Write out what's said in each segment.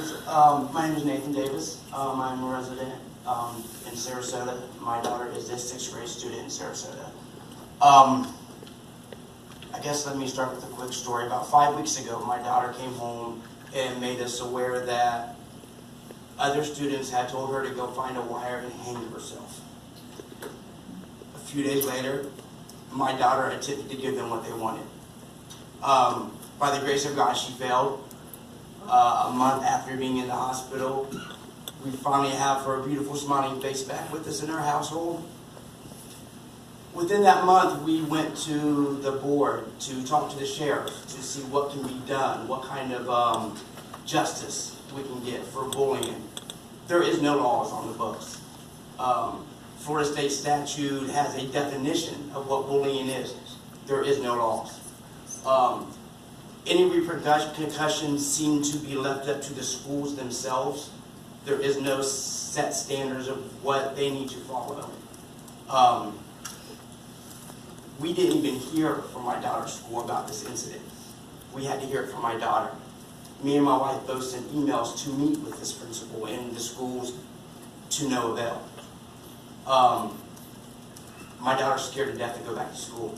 questions. My name is Nathan Davis. I'm a resident in Sarasota. My daughter is a 6th grade student in Sarasota. I guess let me start with a quick story. About 5 weeks ago, my daughter came home and made us aware that other students had told her to go find a wire and hang herself. A few days later, my daughter attempted to give them what they wanted. By the grace of God, she failed. A month after being in the hospital, we finally have her beautiful smiling face back with us in our household. Within that month, we went to the board to talk to the sheriff to see what can be done, what kind of justice we can get for bullying. There is no laws on the books. Florida state statute has a definition of what bullying is. There is no laws. Any repercussions seem to be left up to the schools themselves. There is no set standards of what they need to follow. We didn't even hear from my daughter's school about this incident. We had to hear it from my daughter. Me and my wife both sent emails to meet with this principal and the schools to no avail. My daughter's scared to death to go back to school.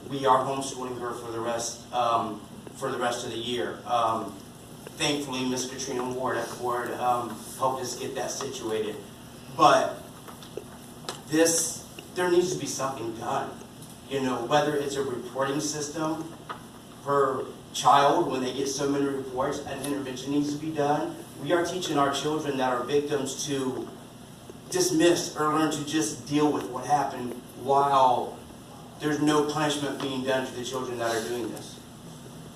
We are homeschooling her for the rest of the year. Thankfully, Miss Katrina Ward at the board helped us get that situated. But there needs to be something done. You know, whether it's a reporting system per child, when they get so many reports, an intervention needs to be done. We are teaching our children that are victims to dismiss or learn to just deal with what happened while there's no punishment being done to the children that are doing this.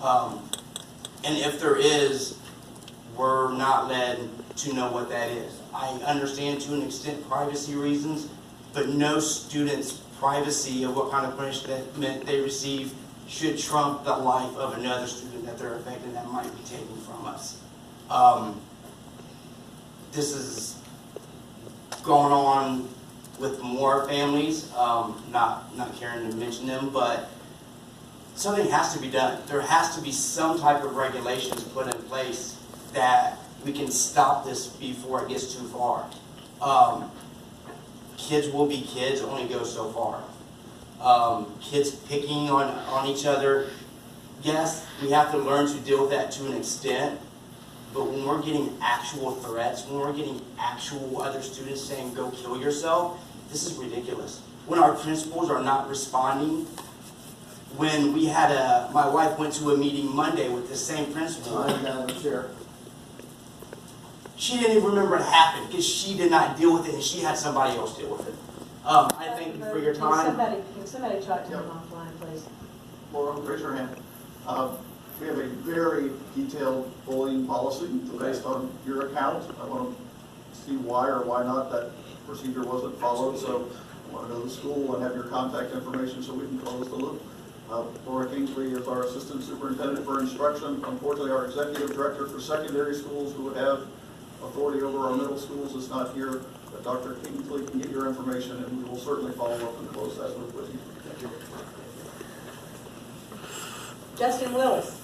And if there is, we're not led to know what that is. I understand to an extent privacy reasons, but no student's privacy of what kind of punishment they receive should trump the life of another student that they're affecting that might be taken from us. This is going on with more families, not caring to mention them, but something has to be done. There has to be some type of regulations put in place that we can stop this before it gets too far. Kids will be kids, only go so far. Kids picking on each other, yes, we have to learn to deal with that to an extent, but when we're getting actual threats, when we're getting actual other students saying, go kill yourself, this is ridiculous. When our principals are not responding, when we had my wife went to a meeting Monday with the same principal. She didn't even remember it happened because she did not deal with it and she had somebody else deal with it. I thank you for your time. Can somebody talk to him offline, please? Laura, raise your hand. We have a very detailed bullying policy based on your account. I want to see why or why not that procedure wasn't followed. So I want to know the school and have your contact information so we can close the loop. Laura Kingsley is our Assistant Superintendent for Instruction. Unfortunately, our Executive Director for Secondary Schools, who would have authority over our middle schools, is not here. But Dr. Kingsley can get your information, and we will certainly follow up and close that loop with you. Thank you. Justin Willis.